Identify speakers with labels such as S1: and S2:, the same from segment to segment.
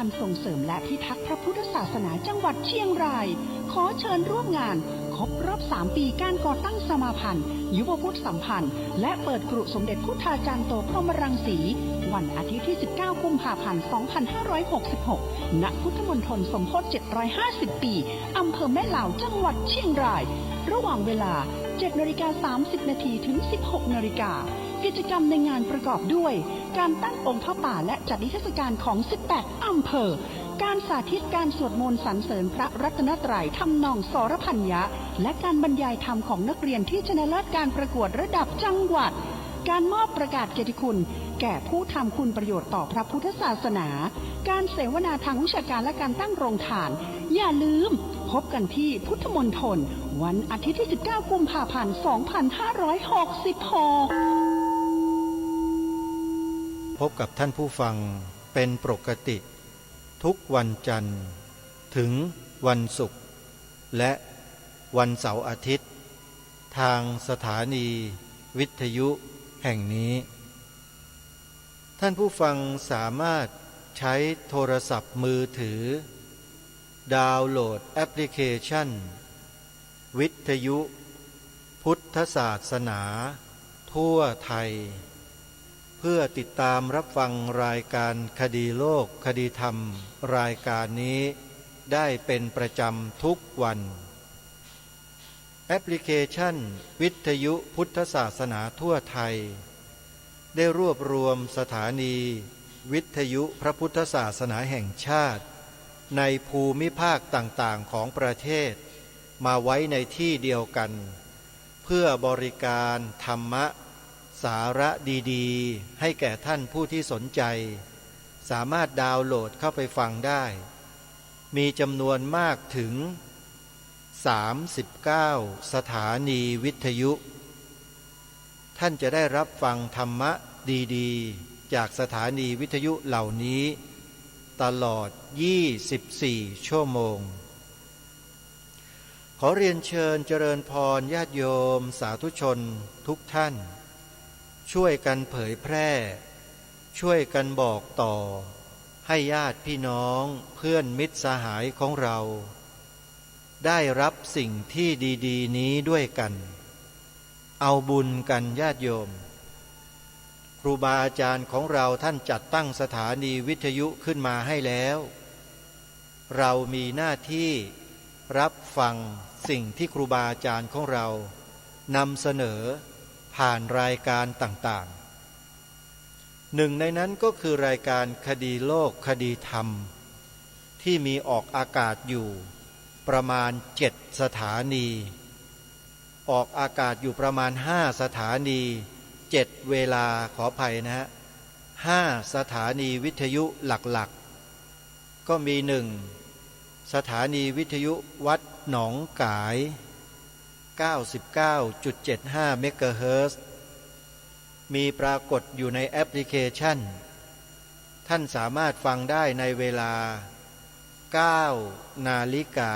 S1: การส่งเสริมและพิทักษ์พระพุทธศาสนาจังหวัดเชียงรายขอเชิญร่วมงานครบรอบ3 ปีการก่อตั้งสมาพันธ์ยุวพุทธสัมพันธ์และเปิดกรุสมเด็จพุทธาจารย์โตพรหมรังสีวันอาทิตย์ที่19 กุมภาพันธ์ 2566 ณ พุทธมณฑลสมโภช750 ปีอำเภอแม่เหล่าจังหวัดเชียงรายระหว่างเวลา 7:30 น. ถึง 16:00 น. กิจกรรมในงานประกอบด้วยการตั้งองค์พระป่าและจัดนิทรรศการของ 18 อำเภอการสาธิตการสวดมนต์สรรเสริญพระรัตนตรัยทำนองสรพัญญะและการบรรยายธรรมของนักเรียนที่ชนะเลิศการประกวดระดับจังหวัดการมอบประกาศเกียรติคุณแก่ผู้ทำคุณประโยชน์ต่อพระพุทธศาสนาการเสวนาทางวิชาการและการตั้งโรงทานอย่าลืมพบกันที่พุทธมณฑลวันอาทิตย์ที่ 19 กุมภาพันธ์ 2566
S2: พบกับท่านผู้ฟังเป็นปกติทุกวันจันทร์ถึงวันศุกร์และวันเสาร์อาทิตย์ทางสถานีวิทยุแห่งนี้ท่านผู้ฟังสามารถใช้โทรศัพท์มือถือดาวน์โหลดแอปพลิเคชันวิทยุพุทธศาสนาทั่วไทยเพื่อติดตามรับฟังรายการคดีโลกคดีธรรมรายการนี้ได้เป็นประจำทุกวันแอปพลิเคชันวิทยุพุทธศาสนาทั่วไทยได้รวบรวมสถานีวิทยุพระพุทธศาสนาแห่งชาติในภูมิภาคต่างๆของประเทศมาไว้ในที่เดียวกันเพื่อบริการธรรมะสาระดีๆให้แก่ท่านผู้ที่สนใจสามารถดาวน์โหลดเข้าไปฟังได้มีจำนวนมากถึง39 สถานีวิทยุท่านจะได้รับฟังธรรมะดีๆจากสถานีวิทยุเหล่านี้ตลอด24 ชั่วโมงขอเรียนเชิญเจริญพรญาติโยมสาธุชนทุกท่านช่วยกันเผยแพร่ช่วยกันบอกต่อให้ญาติพี่น้องเพื่อนมิตรสหายของเราได้รับสิ่งที่ดีๆนี้ด้วยกันเอาบุญกันญาติโยมครูบาอาจารย์ของเราท่านจัดตั้งสถานีวิทยุขึ้นมาให้แล้วเรามีหน้าที่รับฟังสิ่งที่ครูบาอาจารย์ของเรานำเสนอผ่านรายการต่างๆหนึ่งในนั้นก็คือรายการคดีโลกคดีธรรมที่มีออกอากาศอยู่ประมาณ7 สถานีออกอากาศอยู่ประมาณ5 สถานี7 เวลาขออภัยนะฮะ5 สถานีวิทยุหลักๆก็มี1 สถานีวิทยุวัดหนองกาย 99.75 เมกะเฮิรตซ์มีปรากฏอยู่ในแอปพลิเคชันท่านสามารถฟังได้ในเวลา 9 นาฬิกา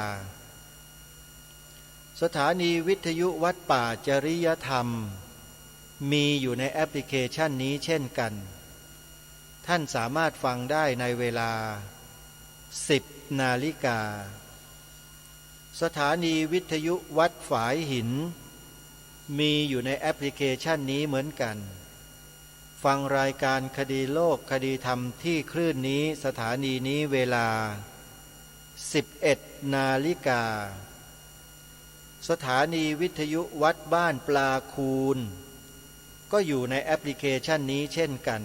S2: สถานีวิทยุวัดป่าจริยธรรมมีอยู่ในแอปพลิเคชันนี้เช่นกันท่านสามารถฟังได้ในเวลา 10 นาฬิกาสถานีวิทยุวัดฝายหินมีอยู่ในแอปพลิเคชันนี้เหมือนกันฟังรายการคดีโลกคดีธรรมที่คลื่นนี้สถานีนี้เวลา 11 นาฬิกาสถานีวิทยุวัดบ้านปลาคูนก็อยู่ในแอปพลิเคชันนี้เช่นกัน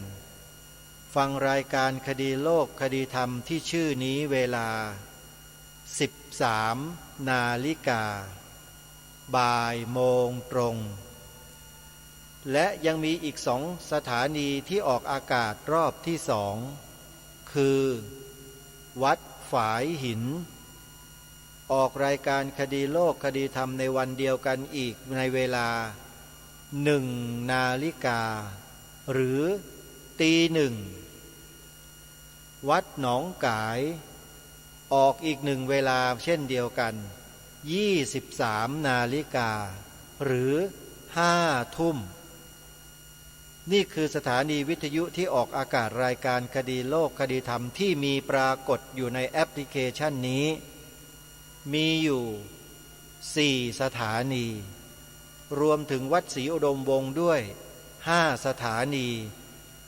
S2: ฟังรายการคดีโลกคดีธรรมที่ชื่อนี้เวลา 13 นาฬิกาบ่ายโมงตรงและยังมีอีก2 สถานีที่ออกอากาศรอบที่2คือวัดฝายหินออกรายการคดีโลกคดีธรรมในวันเดียวกันอีกในเวลา 1 นาฬิกาหรือ 1:00 วัดหนองกายออกอีก1 เวลาเช่นเดียวกัน23 นาฬิกาหรือ 5 ทุ่ม นี่คือสถานีวิทยุที่ออกอากาศรายการคดีโลกคดีธรรมที่มีปรากฏอยู่ในแอปพลิเคชันนี้มีอยู่4สถานีรวมถึงวัดศรีอุดมวงศ์ด้วย5สถานี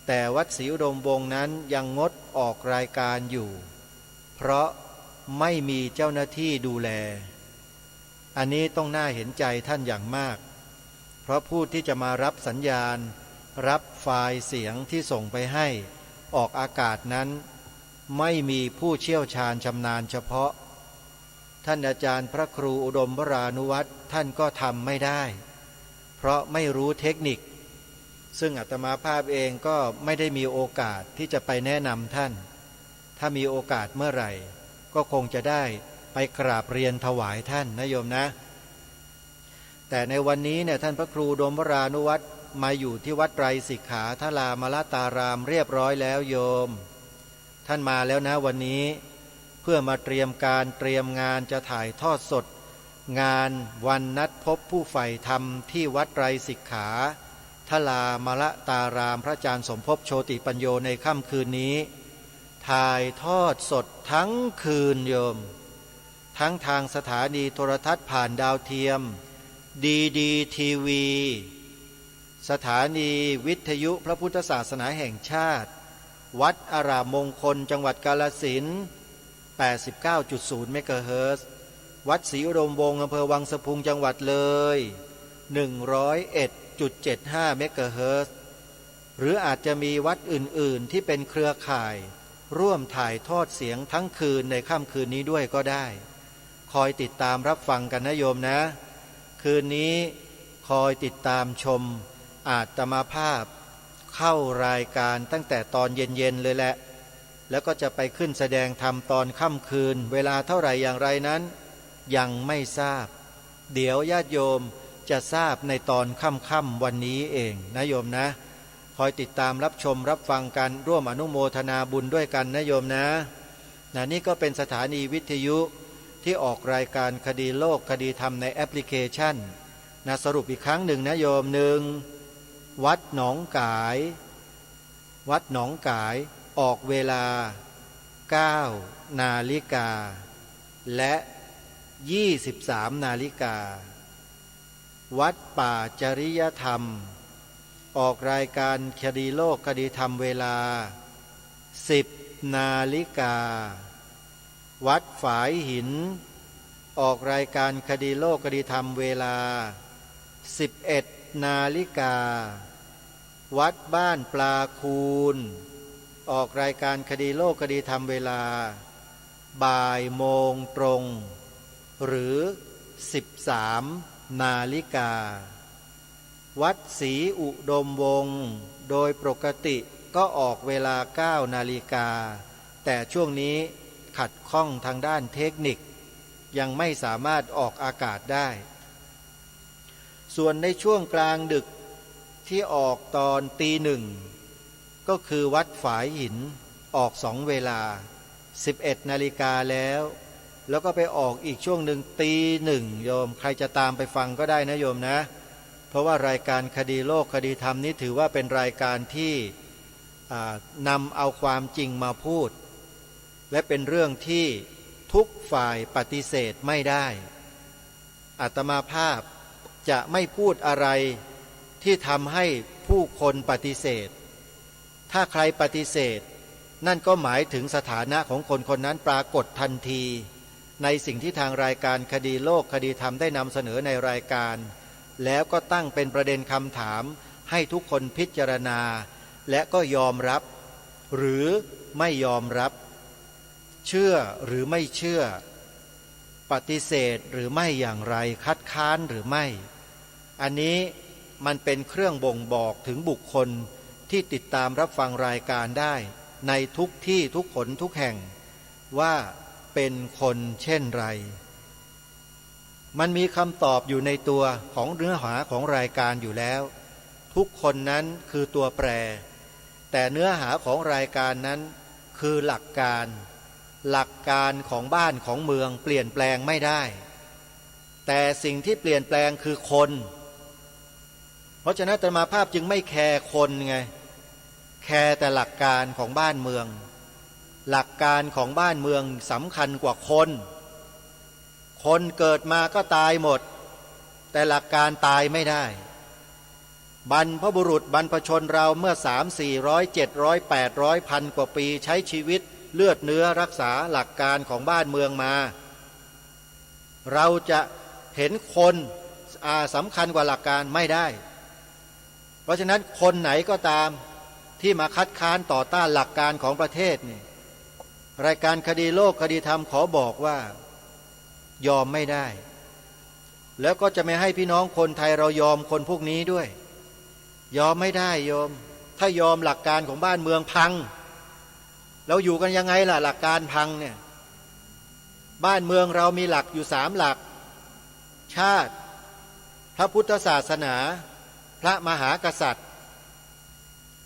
S2: แต่วัดศรีอุดมวงศ์นั้นยังงดออกรายการอยู่เพราะไม่มีเจ้าหน้าที่ดูแลอันนี้ต้องน่าเห็นใจท่านอย่างมากเพราะผู้ที่จะมารับสัญญาณรับไฟล์เสียงที่ส่งไปให้ออกอากาศนั้นไม่มีผู้เชี่ยวชาญชำนาญเฉพาะท่านอาจารย์พระครูอุดมวรานุวัตรท่านก็ทำไม่ได้เพราะไม่รู้เทคนิคซึ่งอาตมาภาพเองก็ไม่ได้มีโอกาสที่จะไปแนะนำท่านถ้ามีโอกาสเมื่อไหร่ก็คงจะได้ไปกราบเรียนถวายท่านนะโยมนะแต่ในวันนี้เนี่ยท่านพระครูอุดมวรานุวัตรมาอยู่ที่วัดไตรสิกขาทลามลตารามเรียบร้อยแล้วโยมท่านมาแล้วนะวันนี้เพื่อมาเตรียมการเตรียมงานจะถ่ายทอดสดงานวันนัดพบผู้ใฝ่ธรรมที่วัดไตรสิกขาทลามลตารามพระอาจารย์สมภพโชติปัญโยในค่ำคืนนี้ถ่ายทอดสดทั้งคืนโยมทั้งทางสถานีโทรทัศน์ผ่านดาวเทียมดีทีวีสถานีวิทยุพระพุทธศาสนาแห่งชาติวัดอารามมงคลจังหวัดกาฬสินธุ์ 89.0 เมกะเฮิรตซ์วัดศรีอุดมวงศ์อำเภอวังสะพุงจังหวัดเลย 101.75 เมกะเฮิรตซ์หรืออาจจะมีวัดอื่นๆที่เป็นเครือข่ายร่วมถ่ายทอดเสียงทั้งคืนในค่ำคืนนี้ด้วยก็ได้คอยติดตามรับฟังกันนะโยมนะคืนนี้คอยติดตามชมอาตมาภาพเข้ารายการตั้งแต่ตอนเย็นๆเลยแหละแล้วก็จะไปขึ้นแสดงธรรมตอนค่ำคืนเวลาเท่าไหร่อย่างไรนั้นยังไม่ทราบเดี๋ยวญาติโยมจะทราบในตอนค่ำๆวันนี้เองนะโยมนะคอยติดตามรับชมรับฟังกันร่วมอนุโมทนาบุญด้วยกันนะโยมนะนี่ก็เป็นสถานีวิทยุที่ออกรายการคดีโลกคดีธรรมในแอปพลิเคชันสรุปอีกครั้งหนึ่งนะโยมหนึ่งวัดหนองกายวัดหนองกายออกเวลา 9 นาฬิกาและ 23 นาฬิกาวัดป่าจริยธรรมออกรายการคดีโลกคดีธรรมเวลา 10 นาฬิกาวัดฝายหินออกรายการคดีโลกคดีธรรมเวลา 11 นาฬิกาวัดบ้านปลาคูนออกรายการคดีโลกคดีธรรมเวลาบ่ายโมงตรงหรือ 13 นาฬิกาวัดศรีอุดมวงศ์โดยปกติก็ออกเวลา 9 นาฬิกาแต่ช่วงนี้ขัดข้องทางด้านเทคนิคยังไม่สามารถออกอากาศได้ส่วนในช่วงกลางดึกที่ออกตอนตีหนึ่งก็คือวัดฝายหินออก2 เวลา 11 นาฬิกาแล้วก็ไปออกอีกช่วงหนึ่งตีหนึ่งโยมใครจะตามไปฟังก็ได้นะโยมนะเพราะว่ารายการคดีโลกคดีธรรมนี้ถือว่าเป็นรายการที่นำเอาความจริงมาพูดและเป็นเรื่องที่ทุกฝ่ายปฏิเสธไม่ได้อาตมาภาพจะไม่พูดอะไรที่ทำให้ผู้คนปฏิเสธถ้าใครปฏิเสธนั่นก็หมายถึงสถานะของคนคนนั้นปรากฏทันทีในสิ่งที่ทางรายการคดีโลกคดีธรรมได้นำเสนอในรายการแล้วก็ตั้งเป็นประเด็นคำถามให้ทุกคนพิจารณาและก็ยอมรับหรือไม่ยอมรับเชื่อหรือไม่เชื่อปฏิเสธหรือไม่อย่างไรคัดค้านหรือไม่อันนี้มันเป็นเครื่องบ่งบอกถึงบุคคลที่ติดตามรับฟังรายการได้ในทุกที่ทุกขนทุกแห่งว่าเป็นคนเช่นไรมันมีคำตอบอยู่ในตัวของเนื้อหาของรายการอยู่แล้วทุกคนนั้นคือตัวแปรแต่เนื้อหาของรายการนั้นคือหลักการของบ้านของเมืองเปลี่ยนแปลงไม่ได้แต่สิ่งที่เปลี่ยนแปลงคือคน ราะฉะนั้นอาตมาภาพจึงไม่แคร์คนไงแคร์แต่หลักการของบ้านเมืองหลักการของบ้านเมืองสำคัญกว่าคนคนเกิดมาก็ตายหมดแต่หลักการตายไม่ได้บรรพบุรุษบรรพชนเราเมื่อ300 400 700 800 1,000 กว่าปีใช้ชีวิตเลือดเนื้อรักษาหลักการของบ้านเมืองมาเราจะเห็นคนสำคัญกว่าหลักการไม่ได้เพราะฉะนั้นคนไหนก็ตามที่มาคัดค้านต่อต้านหลักการของประเทศนี่รายการคดีโลกคดีธรรมขอบอกว่ายอมไม่ได้แล้วก็จะไม่ให้พี่น้องคนไทยเรายอมคนพวกนี้ด้วยยอมไม่ได้โยมถ้ายอมหลักการของบ้านเมืองพังเราอยู่กันยังไงล่ะหลักการพังเนี่ยบ้านเมืองเรามีหลักอยู่3 หลักชาติพระพุทธศาสนาพระมหากษัตริย์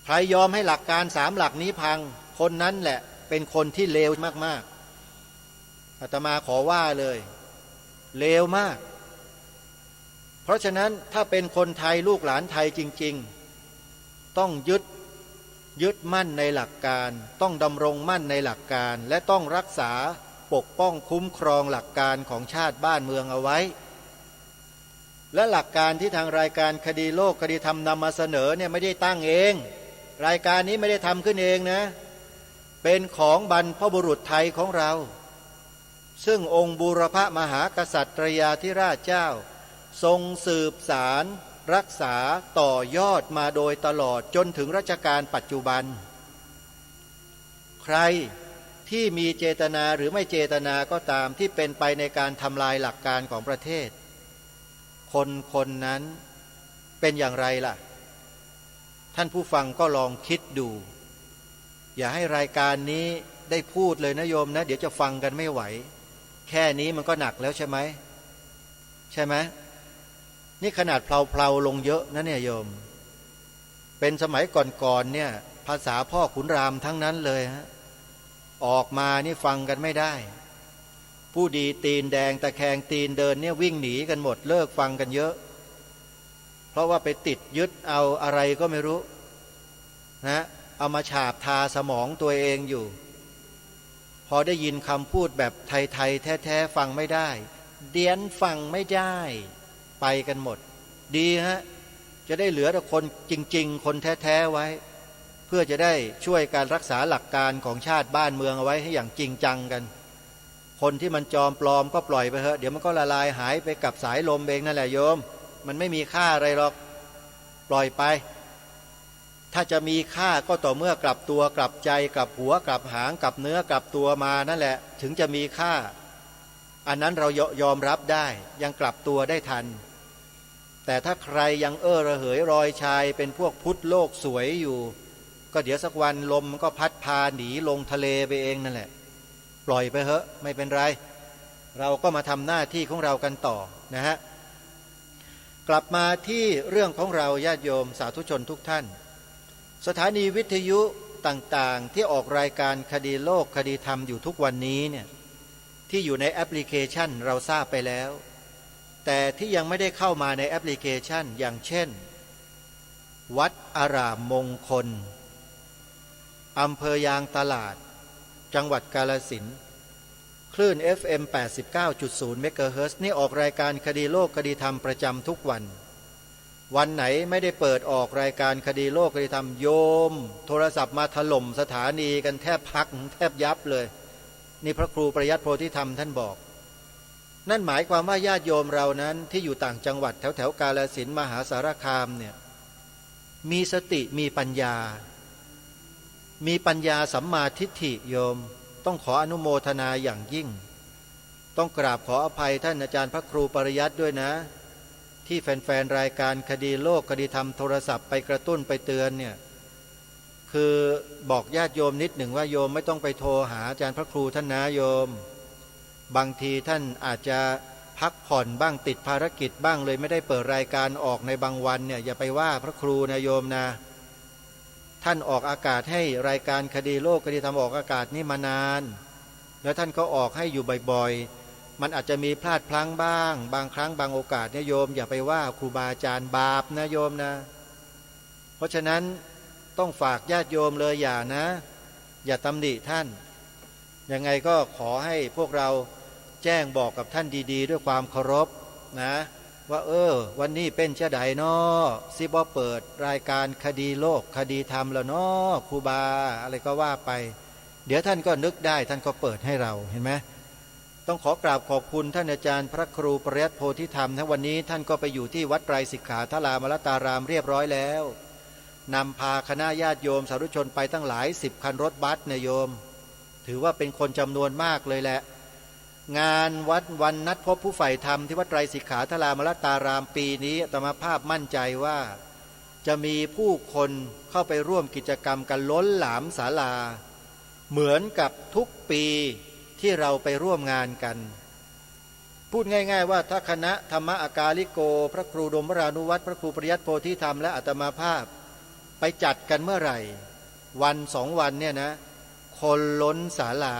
S2: ใครยอมให้หลักการ3 หลักนี้พังคนนั้นแหละเป็นคนที่เลวมากๆอาตมาขอว่าเลยเลวมากเพราะฉะนั้นถ้าเป็นคนไทยลูกหลานไทยจริงๆต้องยึดมั่นในหลักการต้องดำรงมั่นในหลักการและต้องรักษาปกป้องคุ้มครองหลักการของชาติบ้านเมืองเอาไว้และหลักการที่ทางรายการคดีโลกคดีธรรมนำมาเสนอเนี่ยไม่ได้ตั้งเองรายการนี้ไม่ได้ทำขึ้นเองนะเป็นของบรรพบุรุษไทยของเราซึ่งองค์บูรพมหากษัตริยาธิราชเจ้าทรงสืบสารรักษาต่อยอดมาโดยตลอดจนถึงรัชกาลปัจจุบันใครที่มีเจตนาหรือไม่เจตนาก็ตามที่เป็นไปในการทำลายหลักการของประเทศคนนั้นเป็นอย่างไรล่ะท่านผู้ฟังก็ลองคิดดูอย่าให้รายการนี้ได้พูดเลยนะโยมนะเดี๋ยวจะฟังกันไม่ไหวแค่นี้มันก็หนักแล้วใช่ไหมใช่ไหมนี่ขนาดเพลาลงเยอะนะเนี่ยโยมเป็นสมัยก่อนเนี่ยภาษาพ่อขุนรามทั้งนั้นเลยฮะออกมานี่ฟังกันไม่ได้ผู้ดีตีนแดงตะแคงตีนเดินเนี่ยวิ่งหนีกันหมดเลิกฟังกันเยอะเพราะว่าไปติดยึดเอาอะไรก็ไม่รู้นะเอามาฉาบทาสมองตัวเองอยู่พอได้ยินคำพูดแบบไทยๆแท้ๆฟังไม่ได้เดียนฟังไม่ได้ไปกันหมดดีฮะจะได้เหลือแต่คนจริงๆคนแท้ๆไว้เพื่อจะได้ช่วยการรักษาหลักการของชาติบ้านเมืองเอาไว้ให้อย่างจริงจังกันคนที่มันจอมปลอมก็ปล่อยไปเถอะเดี๋ยวมันก็ละลายหายไปกับสายลมเองนั่นแหละโยมมันไม่มีค่าอะไรหรอกปล่อยไปถ้าจะมีค่าก็ต่อเมื่อกลับตัวกลับใจกลับหัวกลับหางกลับเนื้อกลับตัวมานั่นแหละถึงจะมีค่าอันนั้นเรายอมรับได้ยังกลับตัวได้ทันแต่ถ้าใครยังระเหยรอยชายเป็นพวกพุทธโลกสวยอยู่ก็เดี๋ยวสักวันลมก็พัดพาหนีลงทะเลไปเองนั่นแหละปล่อยไปเถอะไม่เป็นไรเราก็มาทำหน้าที่ของเรากันต่อนะฮะกลับมาที่เรื่องของเราญาติโยมสาธุชนทุกท่านสถานีวิทยุต่างๆที่ออกรายการคดีโลกคดีธรรมอยู่ทุกวันนี้เนี่ยที่อยู่ในแอปพลิเคชันเราทราบไปแล้วแต่ที่ยังไม่ได้เข้ามาในแอปพลิเคชันอย่างเช่นวัดอารามมงคลอำเภอยางตลาดจังหวัดกาฬสินธุ์คลื่น FM 89.0 เมกะเฮิรตซ์นี่ออกรายการคดีโลกคดีธรรมประจำทุกวันวันไหนไม่ได้เปิดออกรายการคดีโลกคดีธรรมโยมโทรศัพท์มาถล่มสถานีกันแทบพักแทบยับเลยนี่พระครูประยัติโพธิธรรมท่านบอกนั่นหมายความว่าญาติโยมเรานั้นที่อยู่ต่างจังหวัดแถวกาฬสินธุ์มหาสารคามเนี่ยมีสติมีปัญญาสัมมาทิฏฐิโยมต้องขออนุโมทนาอย่างยิ่งต้องกราบขออภัยท่านอาจารย์พระครูปริยัติด้วยนะที่แฟนๆรายการคดีโลกคดีธรรมโทรศัพท์ไปกระตุ้นไปเตือนเนี่ยคือบอกญาติโยมนิดหนึ่งว่าโยมไม่ต้องไปโทรหาอาจารย์พระครูท่านนะโยมบางทีท่านอาจจะพักผ่อนบ้างติดภารกิจบ้างเลยไม่ได้เปิดรายการออกในบางวันเนี่ยอย่าไปว่าพระครูนะโยมนะท่านออกอากาศให้รายการคดีโลกคดีธรรมออกอากาศนี่มานานแล้วท่านก็ออกให้อยู่บ่อยๆ มันอาจจะมีพลาดพลั้งบ้างบางครั้งบางโอกาสเนี่ยโยมอย่าไปว่าครูบาอาจารย์บาปนะโยมนะเพราะฉะนั้นต้องฝากญาติโยมเลยอย่านะอย่าตำหนิท่านยังไงก็ขอให้พวกเราแจ้งบอกกับท่านดีๆด้วยความเคารพนะว่าวันนี้เป็นเช่นใดนาะซิบอเปิดรายการคดีโลกคดีธรรมแล้วเนาะครูบาอะไรก็ว่าไปเดี๋ยวท่านก็นึกได้ท่านก็เปิดให้เราเห็นไหมต้องขอกราบขอบคุณท่านอาจารย์พระครูปริยัติโพธิธรรมทั้งวันนี้ท่านก็ไปอยู่ที่วัดไตรสิกขาทรามรตารามเรียบร้อยแล้วนำพาคณะญาติโยมสาธุชนไปตั้งหลาย10 คันรถบัสนะโยมถือว่าเป็นคนจำนวนมากเลยแหละงานวัดวันนัดพบผู้ใฝ่ธรรมที่วัดไตรสิกขาทรามรตารามปีนี้อาตมาภาพมั่นใจว่าจะมีผู้คนเข้าไปร่วมกิจกรรมกันล้นหลามศาลาเหมือนกับทุกปีที่เราไปร่วมงานกันพูดง่ายๆว่าถ้าคณะธรรมอากาลิโกพระครูดมวรานุวัตรพระครูปริยัติโพธิธรรมและอาตมาภาพไปจัดกันเมื่อไหร่วัน2 วันเนี่ยนะคนล้นศาลา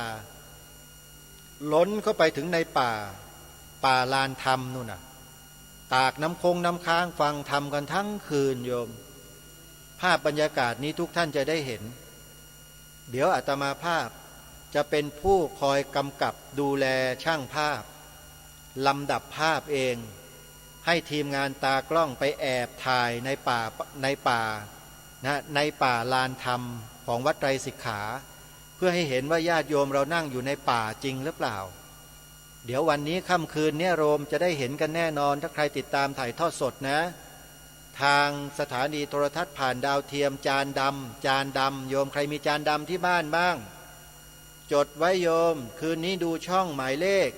S2: ล้นเข้าไปถึงในป่าลานธรรมนู่นน่ะตากน้ำคงน้ำค้างฟังธรรมกันทั้งคืนโยมภาพบรรยากาศนี้ทุกท่านจะได้เห็นเดี๋ยวอาตมาภาพจะเป็นผู้คอยกำกับดูแลช่างภาพลำดับภาพเองให้ทีมงานตากล้องไปแอบถ่ายในป่านะในป่าลานธรรมของวัดไตรสิกขาเพื่อให้เห็นว่าญาติโยมเรานั่งอยู่ในป่าจริงหรือเปล่าเดี๋ยววันนี้ค่ำคืนเนี่ยโรมจะได้เห็นกันแน่นอนถ้าใครติดตามถ่ายทอดสดนะทางสถานีโทรทัศน์ผ่านดาวเทียมจานดำโยมใครมีจานดำที่บ้านบ้างจดไว้โยมคืนนี้ดูช่องหมายเลข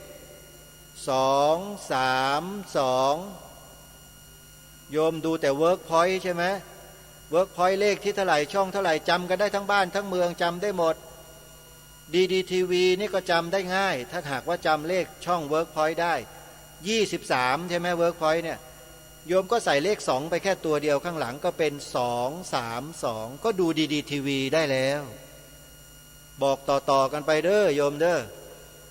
S2: 232โยมดูแต่เวิร์กพอยต์ใช่ไหมเวิร์กพอยต์เลขที่เท่าไหร่ช่องเท่าไหร่จำกันได้ทั้งบ้านทั้งเมืองจำได้หมดดีทีวีนี่ก็จำได้ง่ายถ้าหากว่าจำเลขช่องเวิร์กพอยต์ได้23ใช่ไหมเวิร์กพอยต์เนี่ยโยมก็ใส่เลข2ไปแค่ตัวเดียวข้างหลังก็เป็น232ก็ดูดีทีวีได้แล้วบอกต่อกันไปเด้อโยมเด้อ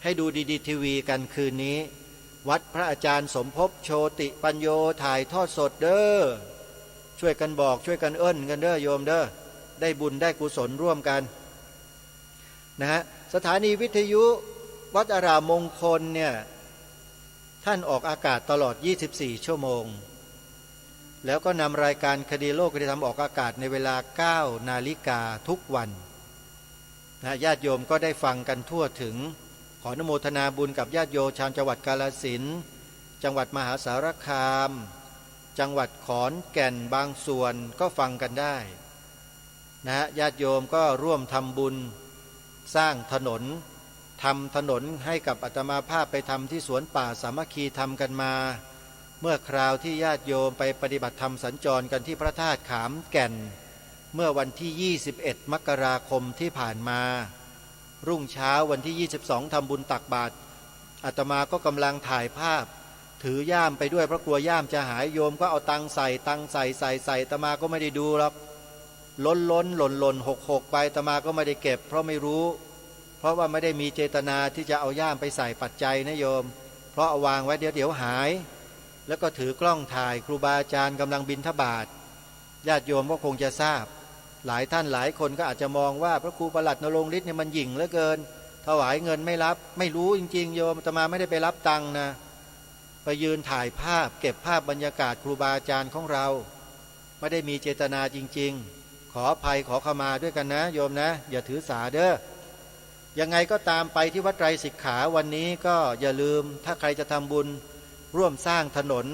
S2: ให้ดูดีทีวีกันคืนนี้วัดพระอาจารย์สมภพโชติปัญโยถ่ายทอดสดเด้อช่วยกันบอกช่วยกันเอิ้นกันเด้อโยมเด้อได้บุญได้กุศลร่วมกันนะฮะสถานีวิทยุวัดอารามมงคลเนี่ยท่านออกอากาศตลอด24 ชั่วโมงแล้วก็นำรายการคดีโลกคดีธรรมออกอากาศในเวลา 9 นาฬิกาทุกวันนะญาติโยมก็ได้ฟังกันทั่วถึงขออนุโมทนาบุญกับญาติโยมชาวจังหวัดกาฬสินธุ์จังหวัดมหาสารคามจังหวัดขอนแก่นบางส่วนก็ฟังกันได้นะญาติโยมก็ร่วมทำบุญสร้างถนนทำถนนให้กับอาตมาภาพไปทำที่สวนป่าสามัคคีทำกันมาเมื่อคราวที่ญาติโยมไปปฏิบัติธรรมสัญจรกันที่พระธาตุขามแก่นเมื่อวันที่21 มกราคมที่ผ่านมารุ่งเช้าวันที่22ทำบุญตักบาตรอาตมาก็กำลังถ่ายภาพถือย่ามไปด้วยเพราะกลัวย่ามจะหายโยมก็เอาตังใส่อาตมาก็ไม่ได้ดูหรอกหล่นหกไปอาตมาก็ไม่ได้เก็บเพราะไม่รู้เพราะว่าไม่ได้มีเจตนาที่จะเอาย่ามไปใส่ปัจจัยนะโยมเพราะเอาวางไว้เดี๋ยวหายแล้วก็ถือกล้องถ่ายครูบาอาจารย์กำลังบิณฑบาตญาติโยมก็คงจะทราบหลายท่านหลายคนก็อาจจะมองว่าพระครูประหลัดนรงฤทธิ์เนี่ยมันหยิ่งเหลือเกินถวายเงินไม่รับไม่รู้จริงๆโยมอาตมาไม่ได้ไปรับตังค์นะไปยืนถ่ายภาพเก็บภาพบรรยากาศครูบาอาจารย์ของเราไม่ได้มีเจตนาจริงๆขออภัยขอขมาด้วยกันนะโยมนะอย่าถือสาเด้อยังไงก็ตามไปที่วัดไตรสิกขาวันนี้ก็อย่าลืมถ้าใครจะทำบุญร่วมสร้างถนน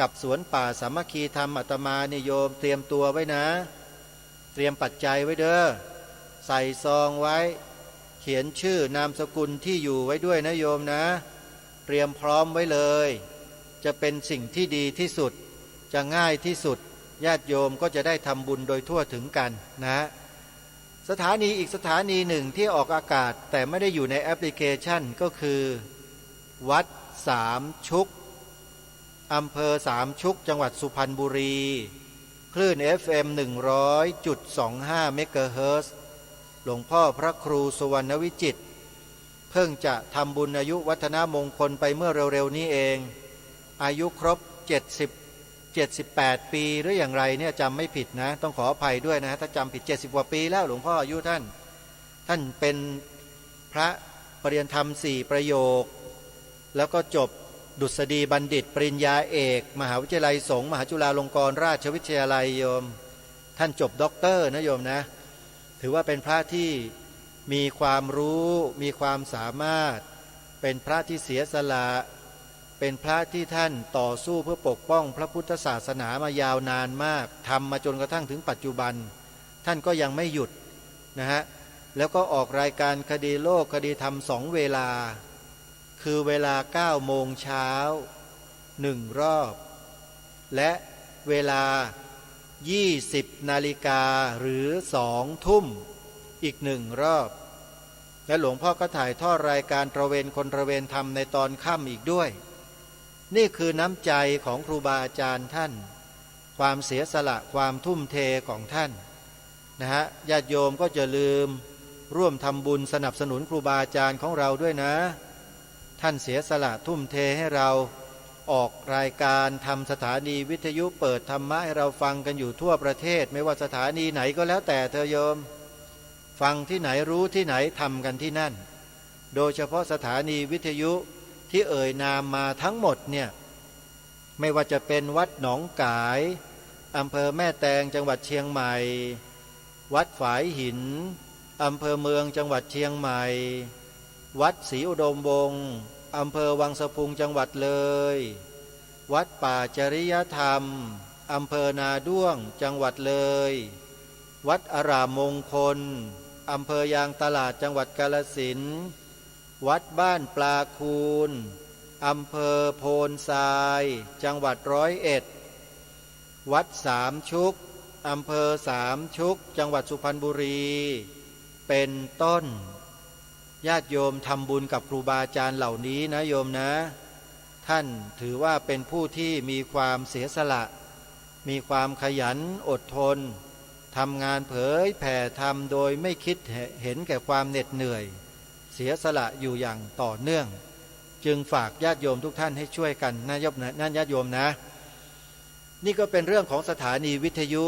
S2: กับสวนป่าสามัคคีธรรมอาตมาเนี่ยโยมเตรียมตัวไว้นะเตรียมปัจจัยไว้เด้อใส่ซองไว้เขียนชื่อนามสกุลที่อยู่ไว้ด้วยนะโยมนะเตรียมพร้อมไว้เลยจะเป็นสิ่งที่ดีที่สุดจะง่ายที่สุดญาติโยมก็จะได้ทำบุญโดยทั่วถึงกันนะสถานีอีกสถานีหนึ่งที่ออกอากาศแต่ไม่ได้อยู่ในแอปพลิเคชันก็คือวัดสามชุกอำเภอสามชุกจังหวัดสุพรรณบุรีคลื่น FM 100.25 เมกะเฮิรตซ์หลวงพ่อพระครูสุวรรณวิจิตร เพิ่งจะทำบุญอายุวัฒนมงคลไปเมื่อเร็วๆนี้เองอายุครบ78 ปีหรืออย่างไรเนี่ยจำไม่ผิดนะต้องขออภัยด้วยนะถ้าจำผิด70กว่าปีแล้วหลวงพ่ออายุท่านเป็นพระปริยธรรม4ประโยคแล้วก็จบดุษฎีบัณฑิตปริญญาเอกมหาวิทยาลัยสงฆ์มหาจุฬาลงกรณราชวิทยาลัยโยมท่านจบด็อกเตอร์นะโยมนะถือว่าเป็นพระที่มีความรู้มีความสามารถเป็นพระที่เสียสละเป็นพระที่ท่านต่อสู้เพื่อปกป้องพระพุทธศาสนามายาวนานมากทำมาจนกระทั่งถึงปัจจุบันท่านก็ยังไม่หยุดนะฮะแล้วก็ออกรายการคดีโลกคดีธรรม2เวลาคือเวลา9 โมงเช้า1รอบและเวลา20 นาฬิกาหรือ2 ทุ่มอีก1รอบและหลวงพ่อก็ถ่ายทอดรายการตระเวนคนตระเวนธรรมในตอนค่ำอีกด้วยนี่คือน้ำใจของครูบาอาจารย์ท่านความเสียสละความทุ่มเทของท่านนะฮะญาติโยมก็จะลืมร่วมทำบุญสนับสนุนครูบาอาจารย์ของเราด้วยนะท่านเสียสละทุ่มเทให้เราออกรายการทำสถานีวิทยุเปิดธรรมะให้เราฟังกันอยู่ทั่วประเทศไม่ว่าสถานีไหนก็แล้วแต่เธอโยมฟังที่ไหนรู้ที่ไหนทำกันที่นั่นโดยเฉพาะสถานีวิทยุที่เอ่ยนามมาทั้งหมดเนี่ยไม่ว่าจะเป็นวัดหนองกายอำเภอแม่แตงจังหวัดเชียงใหม่วัดฝายหินอำเภอเมืองจังหวัดเชียงใหม่วัดศรีอุดมวงศ์อำเภอวังสะพุงจังหวัดเลยวัดป่าจริยธรรมอำเภอนาด้วงจังหวัดเลยวัดอารามมงคลอำเภอยางตลาดจังหวัดกาฬสินธุ์วัดบ้านปลาคูนอำเภอโพนทรายจังหวัด101วัดสามชุกอำเภอสามชุกจังหวัดสุพรรณบุรีเป็นต้นญาติโยมทำบุญกับครูบาอาจารย์เหล่านี้นะโยมนะท่านถือว่าเป็นผู้ที่มีความเสียสละมีความขยันอดทนทำงานเผยแผ่ธรรมโดยไม่คิดเห็นแก่ความเหน็ดเหนื่อยเสียสละอยู่อย่างต่อเนื่องจึงฝากญาติโยมทุกท่านให้ช่วยกันนะญาติโยมนะนี่ก็เป็นเรื่องของสถานีวิทยุ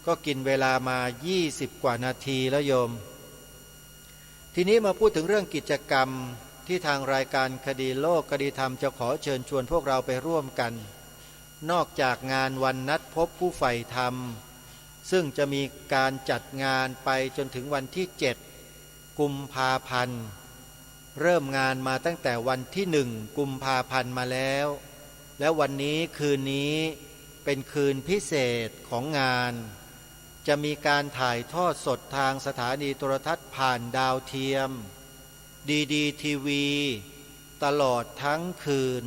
S2: ก็กินเวลามา20 กว่านาทีแล้วโยมทีนี้มาพูดถึงเรื่องกิจกรรมที่ทางรายการคดีโลกคดีธรรมจะขอเชิญชวนพวกเราไปร่วมกันนอกจากงานวันนัดพบผู้ใฝ่ธรรมซึ่งจะมีการจัดงานไปจนถึงวันที่7 กุมภาพันธ์เริ่มงานมาตั้งแต่วันที่1 กุมภาพันธ์มาแล้วและวันนี้คืนนี้เป็นคืนพิเศษของงานจะมีการถ่ายทอดสดทางสถานีโทรทัศน์ผ่านดาวเทียมดีทีวีตลอดทั้งคืน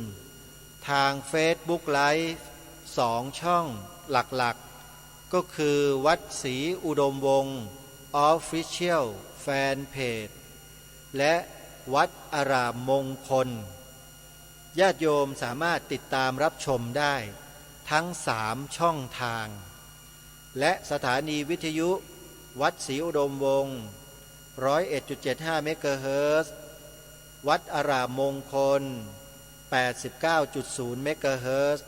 S2: ทาง Facebook Live 2 ช่องหลักๆก็คือวัดศรีอุดมวงศ์ Official Fan Page และวัดอารามมงคลญาติโยมสามารถติดตามรับชมได้ทั้ง3 ช่องทางและสถานีวิทยุวัดศรีอุดมวงศ์ 101.75 เมกะเฮิรตซ์วัดอารามมงคล 89.0 เมกะเฮิรตซ์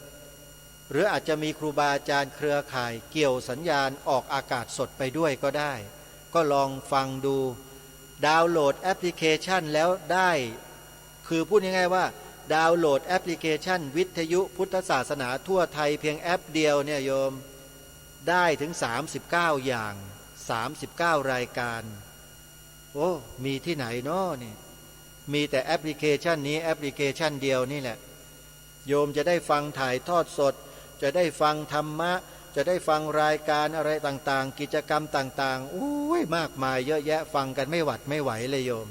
S2: หรืออาจจะมีครูบาอาจารย์เครือข่ายเกี่ยวสัญญาณออกอากาศสดไปด้วยก็ได้ก็ลองฟังดูดาวน์โหลดแอปพลิเคชันแล้วได้คือพูดง่ายๆว่าดาวน์โหลดแอปพลิเคชันวิทยุพุทธศาสนาทั่วไทยเพียงแอปเดียวเนี่ยโยมได้ถึง39 อย่าง39 รายการโอ้มีที่ไหนเนาะนี่มีแต่แอปพลิเคชันนี้แอปพลิเคชันเดียวนี่แหละโยมจะได้ฟังถ่ายทอดสดจะได้ฟังธรรมะจะได้ฟังรายการอะไรต่างๆกิจกรรมต่างๆโอ้ยมากมายเยอะแยะฟังกันไม่หวัดไม่ไหวเลยโยม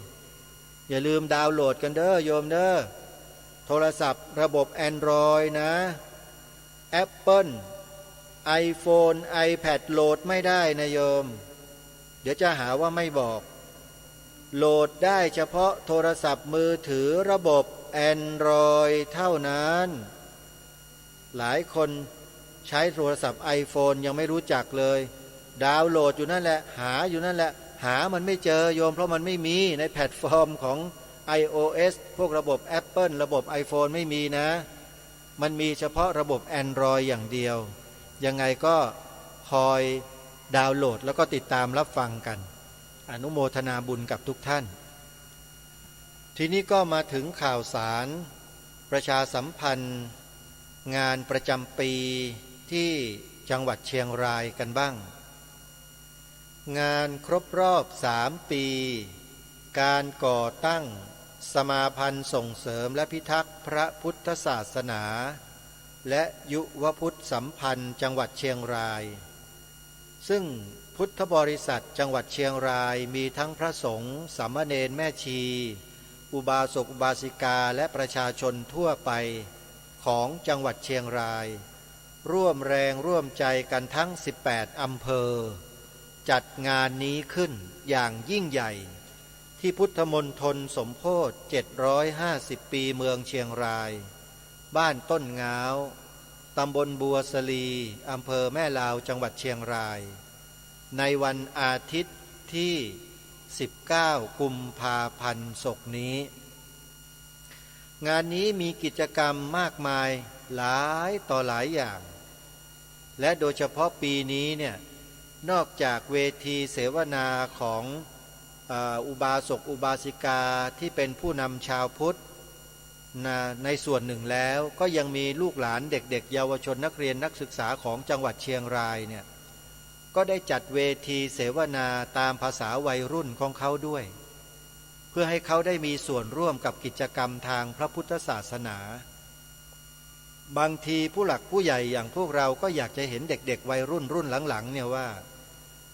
S2: อย่าลืมดาวน์โหลดกันเด้อโยมเด้อโทรศัพท์ระบบ Android นะ Apple iPhone iPad โหลดไม่ได้นะโยมเดี๋ยวจะหาว่าไม่บอกโหลดได้เฉพาะโทรศัพท์มือถือระบบ Android เท่านั้นหลายคนใช้โทรศัพท์ iPhone ยังไม่รู้จักเลยดาวน์โหลดอยู่นั่นแหละหาอยู่นั่นแหละหามันไม่เจอโยมเพราะมันไม่มีในแพลตฟอร์มของ iOS พวกระบบ Apple ระบบ iPhone ไม่มีนะมันมีเฉพาะระบบ Android อย่างเดียวยังไงก็คอยดาวน์โหลดแล้วก็ติดตามรับฟังกันอนุโมทนาบุญกับทุกท่านทีนี้ก็มาถึงข่าวสารประชาสัมพันธ์งานประจำปีที่จังหวัดเชียงรายกันบ้างงานครบรอบ3 ปีการก่อตั้งสมาพันธ์ส่งเสริมและพิทักษ์พระพุทธศาสนาและยุวพุทธสัมพันธ์จังหวัดเชียงรายซึ่งพุทธบริษัทจังหวัดเชียงรายมีทั้งพระสงฆ์สามเณรแม่ชีอุบาสกอุบาสิกาและประชาชนทั่วไปของจังหวัดเชียงรายร่วมแรงร่วมใจกันทั้ง18 อำเภอจัดงานนี้ขึ้นอย่างยิ่งใหญ่ที่พุทธมณฑลสมโภช750 ปีเมืองเชียงรายบ้านต้นง้าวตำบลบัวสลีอำเภอแม่ลาวจังหวัดเชียงรายในวันอาทิตย์ที่19 กุมภาพันธ์ศกนี้งานนี้มีกิจกรรมมากมายหลายต่อหลายอย่างและโดยเฉพาะปีนี้เนี่ยนอกจากเวทีเสวนาของอุบาสกอุบาสิกาที่เป็นผู้นำชาวพุทธในส่วนหนึ่งแล้วก็ยังมีลูกหลานเด็กๆเยาวชนนักเรียนนักศึกษาของจังหวัดเชียงรายเนี่ยก็ได้จัดเวทีเสวนาตามภาษาวัยรุ่นของเขาด้วยเพื่อให้เขาได้มีส่วนร่วมกับกิจกรรมทางพระพุทธศาสนาบางทีผู้หลักผู้ใหญ่อย่างพวกเราก็อยากจะเห็นเด็กๆวัยรุ่นหลังๆเนี่ยว่า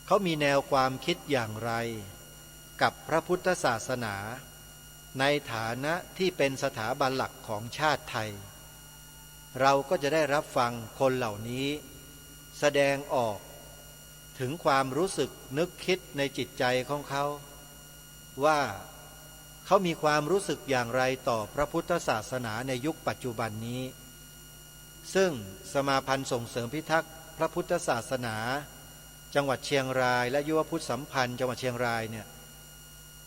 S2: เขามีแนวความคิดอย่างไรกับพระพุทธศาสนาในฐานะที่เป็นสถาบันหลักของชาติไทยเราก็จะได้รับฟังคนเหล่านี้แสดงออกถึงความรู้สึกนึกคิดในจิตใจของเขาว่าเขามีความรู้สึกอย่างไรต่อพระพุทธศาสนาในยุคปัจจุบันนี้ซึ่งสมาพันธ์ส่งเสริมพิทักษ์พระพุทธศาสนาจังหวัดเชียงรายและยุวพุทธสัมพันธ์จังหวัดเชียงรายเนี่ย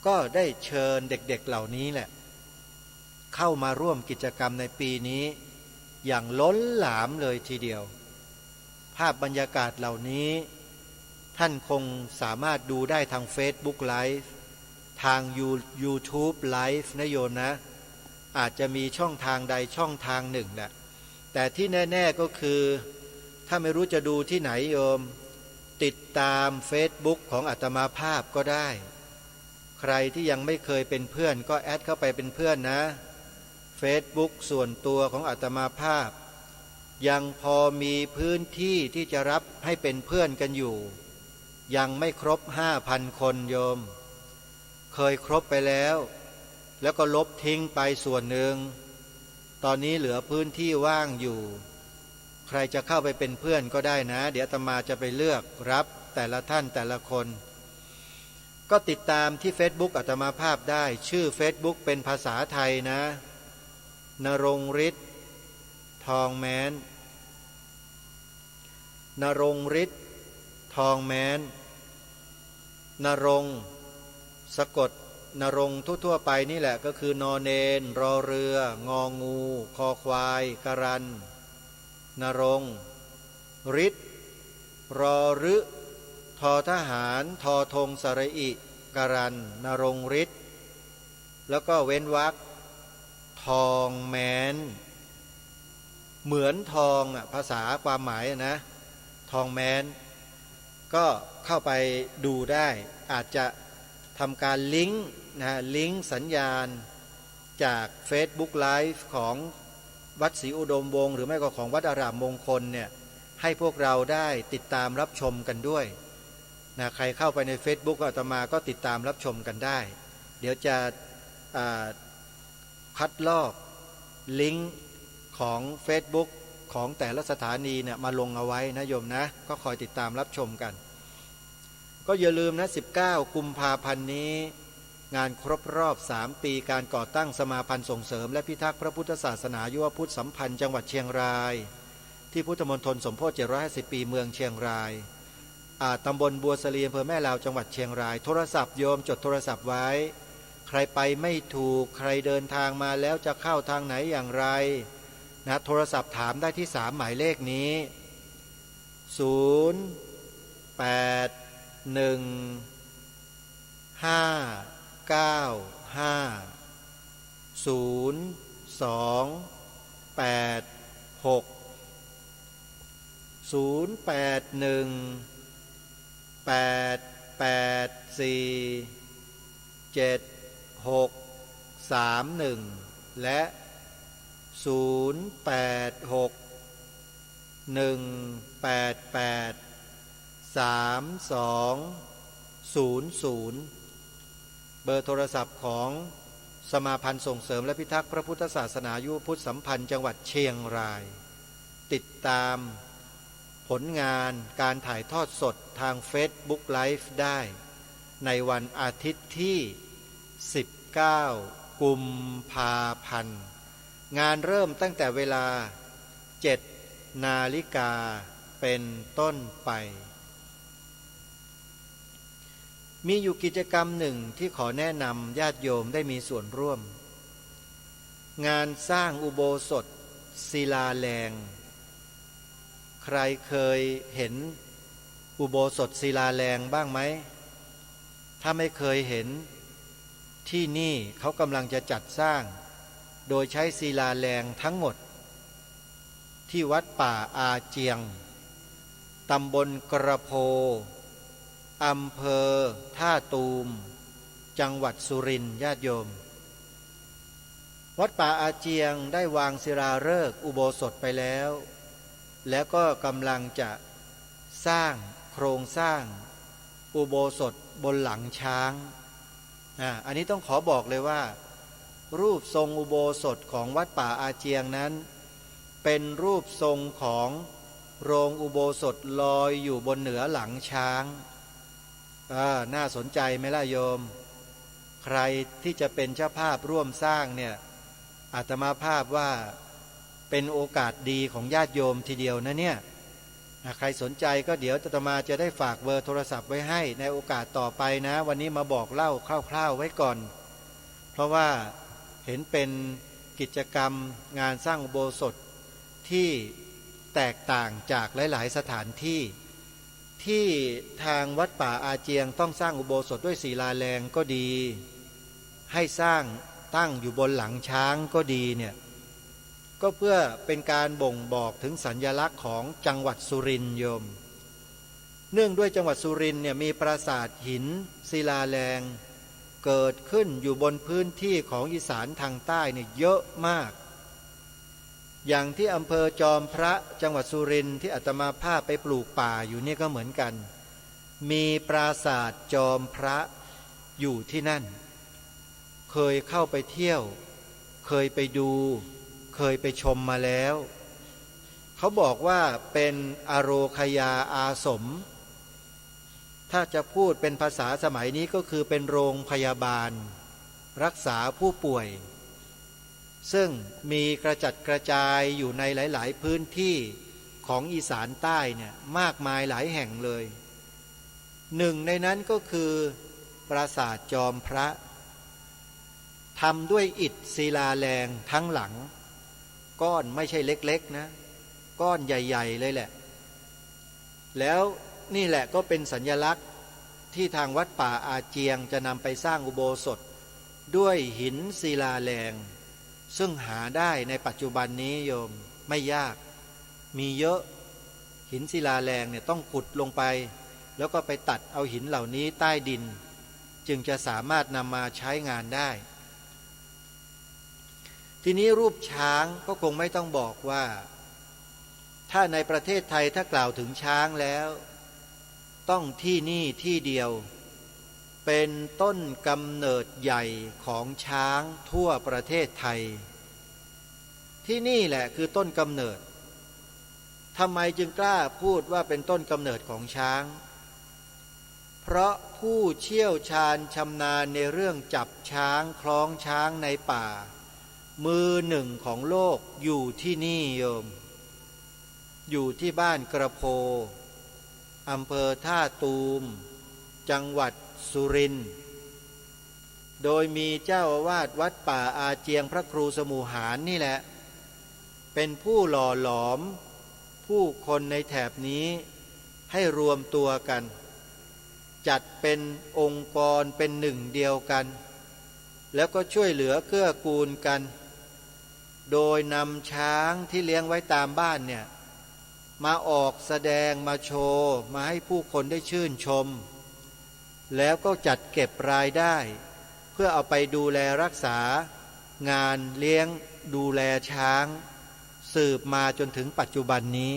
S2: ก็ได้เชิญเด็กๆเหล่านี้แหละเข้ามาร่วมกิจกรรมในปีนี้อย่างล้นหลามเลยทีเดียวภาพบรรยากาศเหล่านี้ท่านคงสามารถดูได้ทาง Facebook Live ทาง YouTube Live นะโยมนะอาจจะมีช่องทางใดช่องทางหนึ่งแหละแต่ที่แน่ๆก็คือถ้าไม่รู้จะดูที่ไหนโยมติดตาม Facebook ของอาตมาภาพก็ได้ใครที่ยังไม่เคยเป็นเพื่อนก็แอดเข้าไปเป็นเพื่อนนะ Facebook ส่วนตัวของอาตมาภาพยังพอมีพื้นที่ที่จะรับให้เป็นเพื่อนกันอยู่ยังไม่ครบ 5,000 คนโยมเคยครบไปแล้วก็ลบทิ้งไปส่วนหนึ่งตอนนี้เหลือพื้นที่ว่างอยู่ใครจะเข้าไปเป็นเพื่อนก็ได้นะเดี๋ยวอาตมาจะไปเลือกรับแต่ละท่านแต่ละคนก็ติดตามที่ Facebook อาตมาภาพได้ชื่อ Facebook เป็นภาษาไทยนะณรงค์ฤทธิ์ทองแม้นณรงค์ฤทธิ์ทองแม้นณรงค์สะกดณรงค์ทั่วๆไปนี่แหละก็คือนอเนนรอเรืององูคอควายกรันณรงค์ฤทธิ์รอรึทอทหารทอธงสระอิกรันณรงค์ฤทธิ์แล้วก็เว้นวรรคทองแม้นเหมือนทองภาษาความหมายนะทองแม้นก็เข้าไปดูได้อาจจะทำการลิงก์ลิงก์สัญญาณจาก Facebook Live ของวัดศรีอุดมวงศ์หรือไม่ก็ของวัดอารามมงคลเนี่ยให้พวกเราได้ติดตามรับชมกันด้วยนะใครเข้าไปใน Facebook อาตมาก็ติดตามรับชมกันได้เดี๋ยวจะคัดลอกลิงก์ของ Facebook ของแต่ละสถานีเนี่ยมาลงเอาไว้นะโยมนะก็คอยติดตามรับชมกันก็อย่าลืมนะ19 กุมภาพันธ์นี้งานครบรอบ3 ปีการก่อตั้งสมาพันธ์ส่งเสริมและพิทักษ์พระพุทธศาสนายุวพุทธสัมพันธ์จังหวัดเชียงรายที่พุทธมณฑลสมโภช750 ปีเมืองเชียงรายตำบลบัวสลีอำเภอแม่ลาวจังหวัดเชียงรายโทรศัพท์โยมจดโทรศัพท์ไว้ใค รไปไม่ถูกใครเดินทางมาแล้วจะเข้าทางไหนอย่างไรนะโทรศัพท์ถามได้ที่3หมายเลขนี้0 8 1 5 9 5 0 2 8 6 0 8 1 8 8 4 7 6 3 1และ0 8 6 1 8 8 3 2 0 0เบอร์โทรศัพท์ของสมาพันธ์ส่งเสริมและพิทักษ์พระพุทธศาสนายุวพุทธสัมพันธ์จังหวัดเชียงรายติดตามผลงานการถ่ายทอดสดทาง Facebook Live ได้ในวันอาทิตย์ที่19กุมภาพันธ์งานเริ่มตั้งแต่เวลา7 นาฬิกาเป็นต้นไปมีอยู่กิจกรรมหนึ่งที่ขอแนะนำญาติโยมได้มีส่วนร่วมงานสร้างอุโบสถศิลาแรงใครเคยเห็นอุโบสถศิลาแรงบ้างไหมถ้าไม่เคยเห็นที่นี่เขากำลังจะจัดสร้างโดยใช้ศิลาแรงทั้งหมดที่วัดป่าอาเจียงตำบลกระโพอำเภอท่าตูมจังหวัดสุรินทร์ญาติโยมวัดป่าอาเจียงได้วางศิลาฤกษ์อุโบสถไปแล้วแล้วก็กำลังจะสร้างโครงสร้างอุโบสถบนหลังช้างอันนี้ต้องขอบอกเลยว่ารูปทรงอุโบสถของวัดป่าอาเจียงนั้นเป็นรูปทรงของโรงอุโบสถลอยอยู่บนเหนือหลังช้างน่าสนใจไหมล่ะโยมใครที่จะเป็นเจ้าภาพร่วมสร้างเนี่ยอาตมาภาพว่าเป็นโอกาสดีของญาติโยมทีเดียวนะเนี่ยใครสนใจก็เดี๋ยวอาตมาจะได้ฝากเบอร์โทรศัพท์ไว้ให้ในโอกาสต่อไปนะวันนี้มาบอกเล่าคร่าวๆไว้ก่อนเพราะว่าเห็นเป็นกิจกรรมงานสร้างอุโบสถที่แตกต่างจากหลายๆสถานที่ที่ทางวัดป่าอาเจียงต้องสร้างอุโบสถด้วยศิลาแรงก็ดีให้สร้างตั้งอยู่บนหลังช้างก็ดีเนี่ยก็เพื่อเป็นการบ่งบอกถึงสัญลักษณ์ของจังหวัดสุรินทร์โยมเนื่องด้วยจังหวัดสุรินทร์เนี่ยมีปราสาทหินศิลาแรงเกิดขึ้นอยู่บนพื้นที่ของอีสานทางใต้เนี่ยเยอะมากอย่างที่อำเภอจอมพระจังหวัดสุรินทร์ที่อาตมาภาพไปปลูกป่าอยู่นี่ก็เหมือนกันมีปราสาทจอมพระอยู่ที่นั่นเคยเข้าไปเที่ยวเคยไปดูเคยไปชมมาแล้วเขาบอกว่าเป็นอโรคยาอาสมถ้าจะพูดเป็นภาษาสมัยนี้ก็คือเป็นโรงพยาบาลรักษาผู้ป่วยซึ่งมีกระจัดกระจายอยู่ในหลายๆพื้นที่ของอีสานใต้เนี่ยมากมายหลายแห่งเลยหนึ่งในนั้นก็คือปราสาทจอมพระทำด้วยอิฐศิลาแรงทั้งหลังก้อนไม่ใช่เล็กๆนะก้อนใหญ่ๆเลยแหละแล้วนี่แหละก็เป็นสัญลักษณ์ที่ทางวัดป่าอาเจียงจะนำไปสร้างอุโบสถด้วยหินศิลาแรงซึ่งหาได้ในปัจจุบันนี้โยมไม่ยากมีเยอะหินศิลาแรงเนี่ยต้องขุดลงไปแล้วก็ไปตัดเอาหินเหล่านี้ใต้ดินจึงจะสามารถนำมาใช้งานได้ทีนี้รูปช้างก็คงไม่ต้องบอกว่าถ้าในประเทศไทยถ้ากล่าวถึงช้างแล้วต้องที่นี่ที่เดียวเป็นต้นกำเนิดใหญ่ของช้างทั่วประเทศไทยที่นี่แหละคือต้นกำเนิดทำไมจึงกล้าพูดว่าเป็นต้นกำเนิดของช้างเพราะผู้เชี่ยวชาญชำนาญในเรื่องจับช้างคล้องช้างในป่ามือหนึ่งของโลกอยู่ที่นี่โยมอยู่ที่บ้านกระโพอำเภอท่าตูมจังหวัดสุรินทร์ โดยมีเจ้าอาวาสวัดป่าอาเจียงพระครูสมุหารนี่แหละเป็นผู้หล่อหลอมผู้คนในแถบนี้ให้รวมตัวกันจัดเป็นองค์กรเป็นหนึ่งเดียวกันแล้วก็ช่วยเหลือเกื้อกูลกันโดยนำช้างที่เลี้ยงไว้ตามบ้านเนี่ยมาออกแสดงมาโชว์มาให้ผู้คนได้ชื่นชมแล้วก็จัดเก็บรายได้เพื่อเอาไปดูแลรักษางานเลี้ยงดูแลช้างสืบมาจนถึงปัจจุบันนี้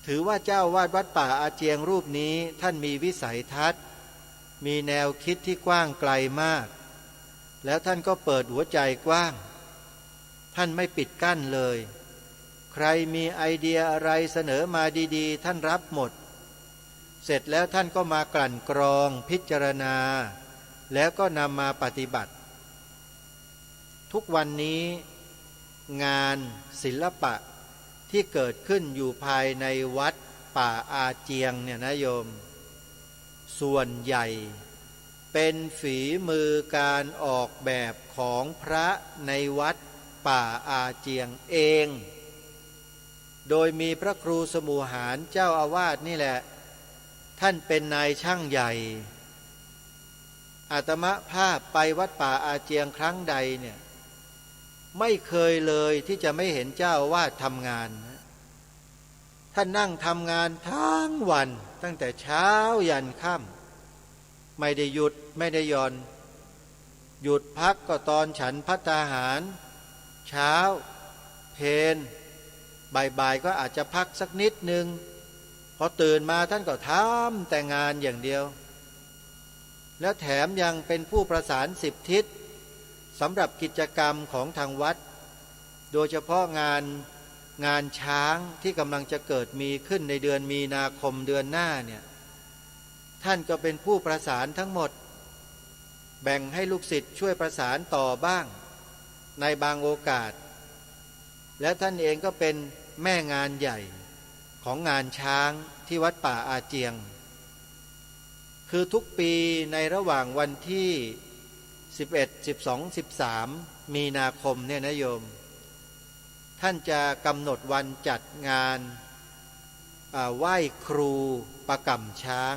S2: ถือว่าเจ้าวาดวัดป่าอาเจียงรูปนี้ท่านมีวิสัยทัศน์มีแนวคิดที่กว้างไกลมากแล้วท่านก็เปิดหัวใจกว้างท่านไม่ปิดกั้นเลยใครมีไอเดียอะไรเสนอมาดีๆท่านรับหมดเสร็จแล้วท่านก็มากลั่นกรองพิจารณาแล้วก็นำมาปฏิบัติทุกวันนี้งานศิลปะที่เกิดขึ้นอยู่ภายในวัดป่าอาเจียงเนี่ยนะโยมส่วนใหญ่เป็นฝีมือการออกแบบของพระในวัดป่าอาเจียงเองโดยมีพระครูสมุหารเจ้าอาวาสนี่แหละท่านเป็นนายช่างใหญ่อาตมภาพไปวัดป่าอาเจียงครั้งใดเนี่ยไม่เคยเลยที่จะไม่เห็นเจ้าอาวาสทำงานท่านนั่งทำงานทั้งวันตั้งแต่เช้ายันค่ำไม่ได้หยุดไม่ได้หย่อนหยุดพักก็ตอนฉันภัตตาหารเช้าเพลบ่ายๆก็อาจจะพักสักนิดนึงพอตื่นมาท่านก็ทำแต่งานอย่างเดียวแล้วแถมยังเป็นผู้ประสาน10 ทิศสำหรับกิจกรรมของทางวัดโดยเฉพาะงานช้างที่กำลังจะเกิดมีขึ้นในเดือนมีนาคมเดือนหน้าเนี่ยท่านก็เป็นผู้ประสานทั้งหมดแบ่งให้ลูกศิษย์ช่วยประสานต่อบ้างในบางโอกาสและท่านเองก็เป็นแม่งานใหญ่ของงานช้างที่วัดป่าอาเจียงคือทุกปีในระหว่างวันที่11 12 13มีนาคมเนี่ยนะโยมท่านจะกำหนดวันจัดงานไหว้ครูประกำช้าง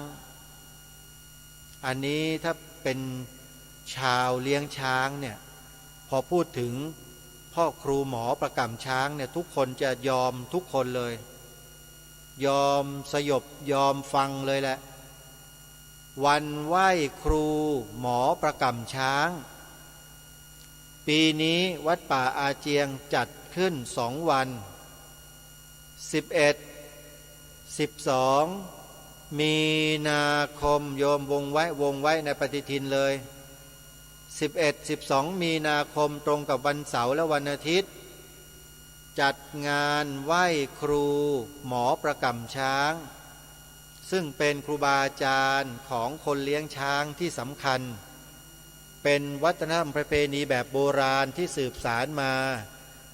S2: อันนี้ถ้าเป็นชาวเลี้ยงช้างเนี่ยพอพูดถึงพ่อครูหมอประกำช้างเนี่ยทุกคนจะยอมทุกคนเลยยอมสยบยอมฟังเลยแหละวันไหว้ครูหมอประกำช้างปีนี้วัดป่าอาเจียงจัดขึ้น2 วัน11 12มีนาคมโยมวงไว้ในปฏิทินเลย11 12มีนาคมตรงกับวันเสาร์และวันอาทิตย์จัดงานไหว้ครูหมอประกำช้างซึ่งเป็นครูบาอาจารย์ของคนเลี้ยงช้างที่สำคัญเป็นวัฒนธรรมประเพณีแบบโบราณที่สืบสานมา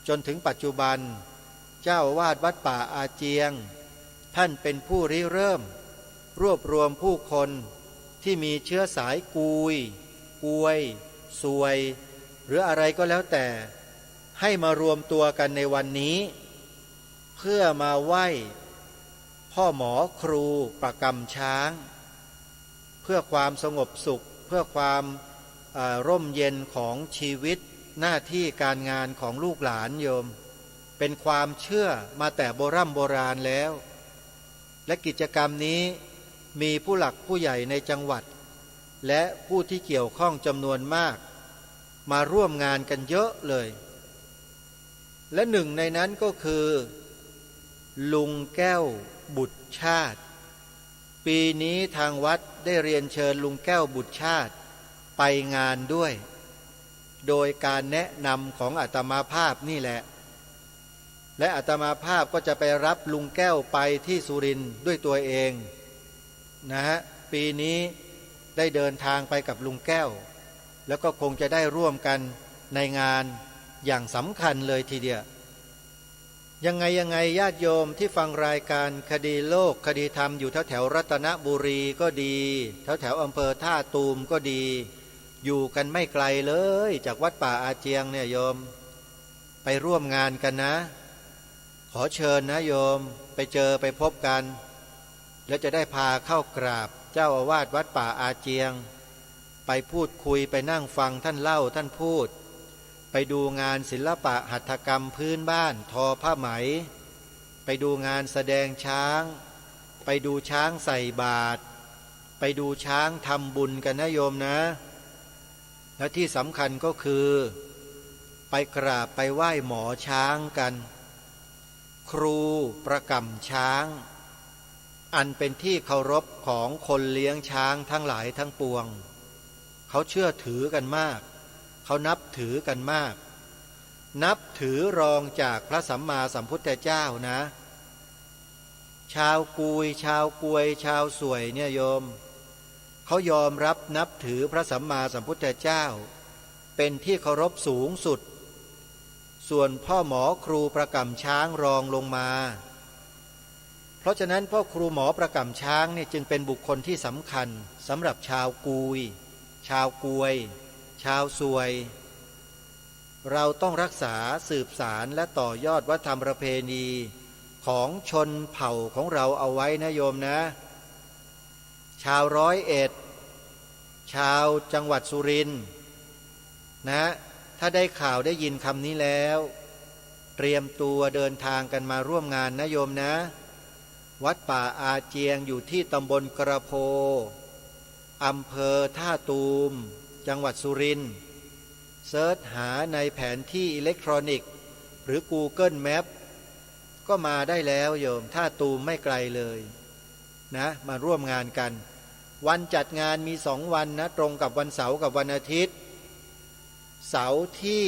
S2: จนถึงปัจจุบันเจ้าอาวาสวัดป่าอาเจียงท่านเป็นผู้ริเริ่มรวบรวมผู้คนที่มีเชื้อสายกุยกวยซวยหรืออะไรก็แล้วแต่ให้มารวมตัวกันในวันนี้เพื่อมาไหว้พ่อหมอครูประกำช้างเพื่อความสงบสุขเพื่อความร่มเย็นของชีวิตหน้าที่การงานของลูกหลานโยมเป็นความเชื่อมาแต่โบราณแล้วและกิจกรรมนี้มีผู้หลักผู้ใหญ่ในจังหวัดและผู้ที่เกี่ยวข้องจำนวนมากมาร่วมงานกันเยอะเลยและหนึ่งในนั้นก็คือลุงแก้วบุตรชาติปีนี้ทางวัดได้เรียนเชิญลุงแก้วบุตรชาติไปงานด้วยโดยการแนะนำของอาตมาภาพนี่แหละและอาตมาภาพก็จะไปรับลุงแก้วไปที่สุรินทร์ด้วยตัวเองนะฮะปีนี้ได้เดินทางไปกับลุงแก้วแล้วก็คงจะได้ร่วมกันในงานอย่างสำคัญเลยทีเดียวยังไงญาติโยมที่ฟังรายการคดีโลกคดีธรรมอยู่แถวรัตนบุรีก็ดีแถวอำเภอท่าตูมก็ดี อยู่กันไม่ไกลเลยจากวัดป่าอาเจียงเนี่ยโยมไปร่วมงานกันนะขอเชิญนะโยมไปเจอไปพบกันแล้วจะได้พาเข้ากราบเจ้าอาวาสวัดป่าอาเจียงไปพูดคุยไปนั่งฟังท่านเล่าท่านพูดไปดูงานศิลปะหัตถกรรมพื้นบ้านทอผ้าไหมไปดูงานแสดงช้างไปดูช้างใส่บาตรไปดูช้างทำบุญกันนะโยมนะและที่สำคัญก็คือไปกราบไปไหว้หมอช้างกันครูประกำช้างอันเป็นที่เคารพของคนเลี้ยงช้างทั้งหลายทั้งปวงเขาเชื่อถือกันมากเขานับถือกันมากนับถือรองจากพระสัมมาสัมพุทธเจ้านะชาวกุยชาวกวยชาวสวยเนี่ยโยมเขายอมรับนับถือพระสัมมาสัมพุทธเจ้าเป็นที่เคารพสูงสุดส่วนพ่อหมอครูประกำช้างรองลงมาเพราะฉะนั้นพ่อครูหมอประกำช้างเนี่ยจึงเป็นบุคคลที่สำคัญสำหรับชาวกุยชาวกวยชาวสวยเราต้องรักษาสืบสารและต่อยอดวัฒนธรรมประเพณีของชนเผ่าของเราเอาไว้นะโยมนะชาว101ชาวจังหวัดสุรินทร์นะถ้าได้ข่าวได้ยินคำนี้แล้วเตรียมตัวเดินทางกันมาร่วมงานนะโยมนะวัดป่าอาเจียงอยู่ที่ตำบลกระโพอำเภอท่าตูมจังหวัดสุรินทร์เซิร์ชหาในแผนที่อิเล็กทรอนิกส์หรือ Google Map ก็มาได้แล้วโยมท่าตูมไม่ไกลเลยนะมาร่วมงานกันวันจัดงานมี2 วันนะตรงกับวันเสาร์กับวันอาทิตย์เสาร์ที่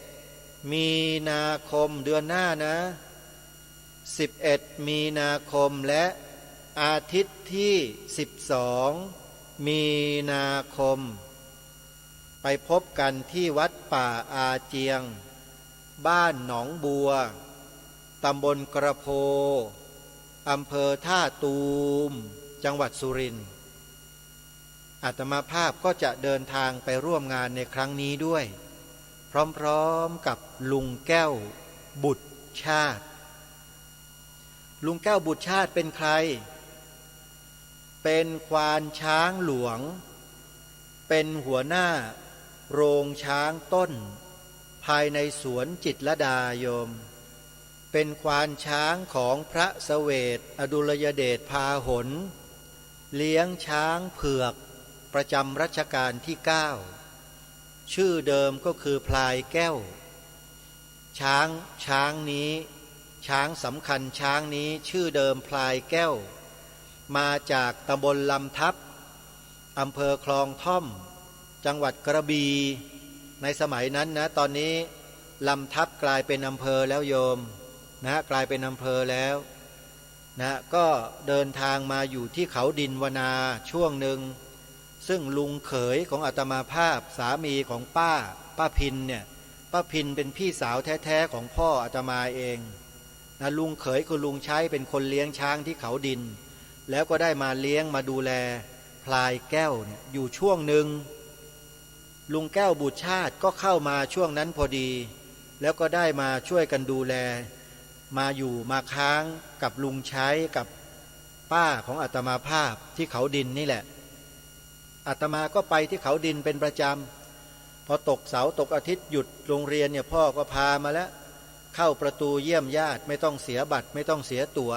S2: 11มีนาคมเดือนหน้านะ11มีนาคมและอาทิตย์ที่12มีนาคมไปพบกันที่วัดป่าอาเจียงบ้านหนองบัวตำบลกระโพอำเภอท่าตูมจังหวัดสุรินทร์อาตมาภาพก็จะเดินทางไปร่วมงานในครั้งนี้ด้วยพร้อมๆกับลุงแก้วบุตรชาติลุงแก้วบุตรชาติเป็นใครเป็นควานช้างหลวงเป็นหัวหน้าโรงช้างต้นภายในสวนจิตรลดาโยมเป็นควานช้างของพระเสวตอดุลยเดชพาหลเลี้ยงช้างเผือกประจำรัชกาลที่9ชื่อเดิมก็คือพลายแก้วช้างนี้ช้างสำคัญช้างนี้ชื่อเดิมพลายแก้วมาจากตำบลลำทับอำเภอคลองท่อมจังหวัดกระบี่ในสมัยนั้นนะตอนนี้ลำทับกลายเป็นอำเภอแล้วโยมนะกลายเป็นอำเภอแล้วนะก็เดินทางมาอยู่ที่เขาดินวนาช่วงหนึ่งซึ่งลุงเขยของอาตมาภาพสามีของป้าพินเนี่ยป้าพินเป็นพี่สาวแท้ๆของพ่ออาตมาเองนะลุงเขยคือลุงใช้เป็นคนเลี้ยงช้างที่เขาดินแล้วก็ได้มาเลี้ยงมาดูแลพลายแก้วเนี่ยอยู่ช่วงหนึ่งลุงแก้วบุตรชาติก็เข้ามาช่วงนั้นพอดีแล้วก็ได้มาช่วยกันดูแลมาอยู่มาค้างกับลุงใช้กับป้าของอาตมาภาพที่เขาดินนี่แหละอาตมาก็ไปที่เขาดินเป็นประจำพอตกเสาร์ตกอาทิตย์หยุดโรงเรียนเนี่ยพ่อก็พามาแล้วเข้าประตูเยี่ยมญาติไม่ต้องเสียบัตรไม่ต้องเสียตั๋ว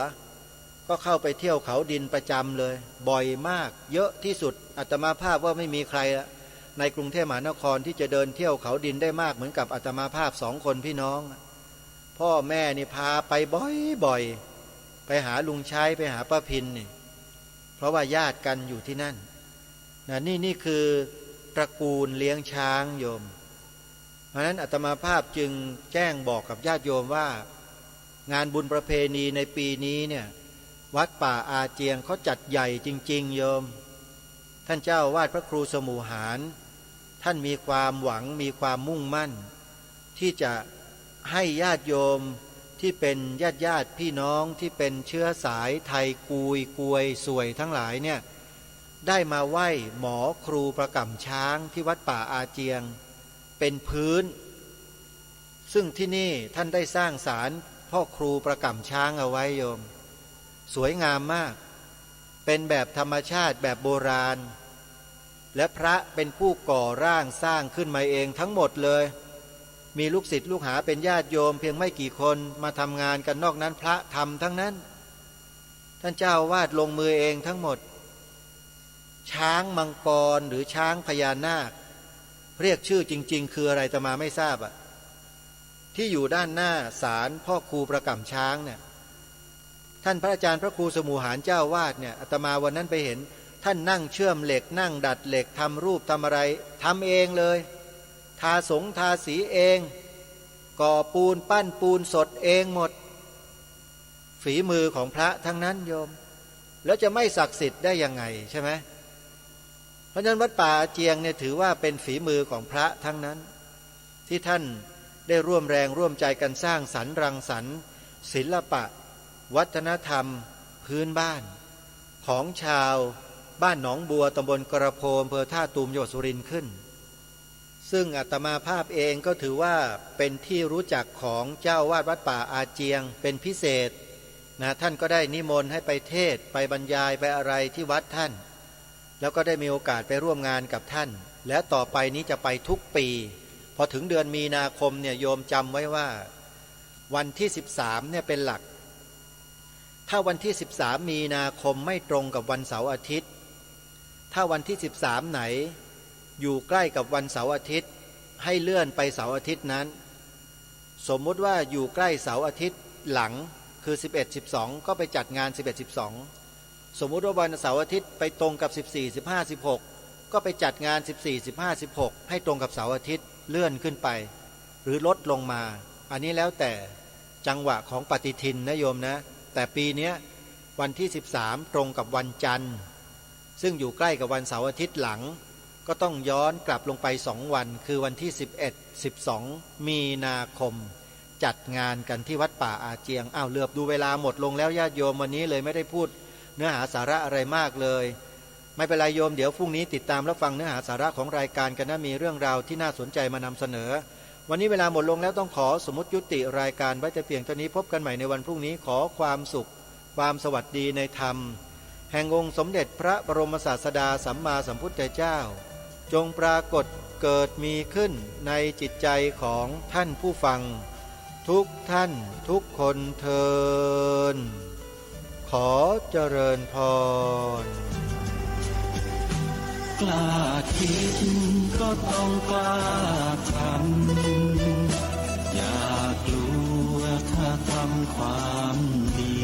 S2: ก็เข้าไปเที่ยวเขาดินประจำเลยบ่อยมากเยอะที่สุดอาตมาภาพว่าไม่มีใครในกรุงเทพมหานครที่จะเดินเที่ยวเขาดินได้มากเหมือนกับอาตมาภาพ2 คนพี่น้องพ่อแม่นี่พาไปบ่อยๆไปหาลุงชัยไปหาป้าพินนี่เพราะว่าญาติกันอยู่ที่นั่นนะนี่คือตระกูลเลี้ยงช้างโยมเพราะฉะนั้นอาตมาภาพจึงแจ้งบอกกับญาติโยมว่างานบุญประเพณีในปีนี้เนี่ยวัดป่าอาเจียงเขาจัดใหญ่จริงๆโยมท่านเจ้าวาดพระครูสมุหารท่านมีความหวังมีความมุ่งมั่นที่จะให้ญาติโยมที่เป็นญาติพี่น้องที่เป็นเชื้อสายไทยกุยกวยสวยทั้งหลายเนี่ย ได้มาไหว้หมอครูประกำช้างที่วัดป่าอาเจียงเป็นพื้นซึ่งที่นี่ท่านได้สร้างศาลพ่อครูประกำช้างเอาไว้โยมสวยงามมากเป็นแบบธรรมชาติแบบโบราณและพระเป็นผู้ก่อร่างสร้างขึ้นมาเองทั้งหมดเลยมีลูกศิษย์ลูกหาเป็นญาติโยมเพียงไม่กี่คนมาทำงานกันนอกนั้นพระทำทั้งนั้นท่านเจ้าวาดลงมือเองทั้งหมดช้างมังกรหรือช้างพญานาคเรียกชื่อจริงๆคืออะไรอาตมาไม่ทราบอ่ะที่อยู่ด้านหน้าศาลพ่อครูประกำช้างเนี่ยท่านพระอาจารย์พระครูสมุหานเจ้าวาดเนี่ยอาตมาวันนั้นไปเห็นท่านนั่งเชื่อมเหล็กนั่งดัดเหล็กทำรูปทำอะไรทำเองเลยทาสงทาสีเองก่อปูนปั้นปูนสดเองหมดฝีมือของพระทั้งนั้นโยมแล้วจะไม่ศักดิ์สิทธิ์ได้ยังไงใช่ไหมเพราะฉะนั้นวัดป่าอาเจียงเนี่ยถือว่าเป็นฝีมือของพระทั้งนั้นที่ท่านได้ร่วมแรงร่วมใจกันสร้างสรรค์รังสรรค์ศิลปะวัฒนธรรมพื้นบ้านของชาวบ้านหนองบัวตำบลกระโพอำเภอท่าตูมจังหวัดสุรินทร์ขึ้นซึ่งอาตมาภาพเองก็ถือว่าเป็นที่รู้จักของเจ้าวาดวัดป่าอาเจียงเป็นพิเศษนะท่านก็ได้นิมนต์ให้ไปเทศน์ไปบรรยายไปอะไรที่วัดท่านแล้วก็ได้มีโอกาสไปร่วมงานกับท่านและต่อไปนี้จะไปทุกปีพอถึงเดือนมีนาคมเนี่ยโยมจำไว้ว่าวันที่13เนี่ยเป็นหลักถ้าวันที่13มีนาคมไม่ตรงกับวันเสาร์อาทิตย์ถ้าวันที่13ไหนอยู่ใกล้กับวันเสาร์อาทิตย์ให้เลื่อนไปเสาร์อาทิตย์นั้นสมมุติว่าอยู่ใกล้เสาร์อาทิตย์หลังคือ11 12ก็ไปจัดงาน11 12สมมุติว่าวันเสาร์อาทิตย์ไปตรงกับ14 15 16ก็ไปจัดงาน14 15 16ให้ตรงกับเสาร์อาทิตย์เลื่อนขึ้นไปหรือลดลงมาอันนี้แล้วแต่จังหวะของปฏิทินนะโยมนะแต่ปีนี้วันที่13ตรงกับวันจันทร์ซึ่งอยู่ใกล้กับวันเสาร์อาทิตย์หลังก็ต้องย้อนกลับลงไป2วันคือวันที่11 12มีนาคมจัดงานกันที่วัดป่าอาเจียงอ้าวเหลือบดูเวลาหมดลงแล้วญาติโยมวันนี้เลยไม่ได้พูดเนื้อหาสาระอะไรมากเลยไม่เป็นไรโยมเดี๋ยวพรุ่งนี้ติดตามรับฟังเนื้อหาสาระของรายการกันนะมีเรื่องราวที่น่าสนใจมานำเสนอวันนี้เวลาหมดลงแล้วต้องขอสมมติยุติรายการไว้แต่เพียงเท่านี้พบกันใหม่ในวันพรุ่งนี้ขอความสุขความสวัสดีในธรรมแห่งองค์สมเด็จพระบรมศาสดาสัมมาสัมพุทธเจ้าจงปรากฏเกิดมีขึ้นในจิตใจของท่านผู้ฟังทุกท่านทุกคนเทอญขอเจริญพร
S3: กล้าคิดก็ต้องกล้าทำอย่ากลัวถ้าทำความดี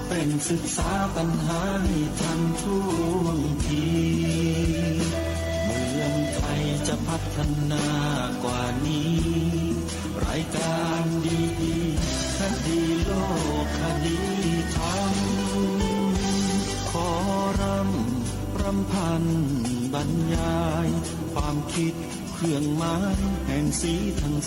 S3: เป็นศึกษาปัญหาให้ทันท่วงทีเมืองไทยจะพัฒนากว่านี้รายการดีๆคดีโลกคดีธรรมขอรำพันบรรยายความคิดเครื่องหมายแห่งสีทั้ง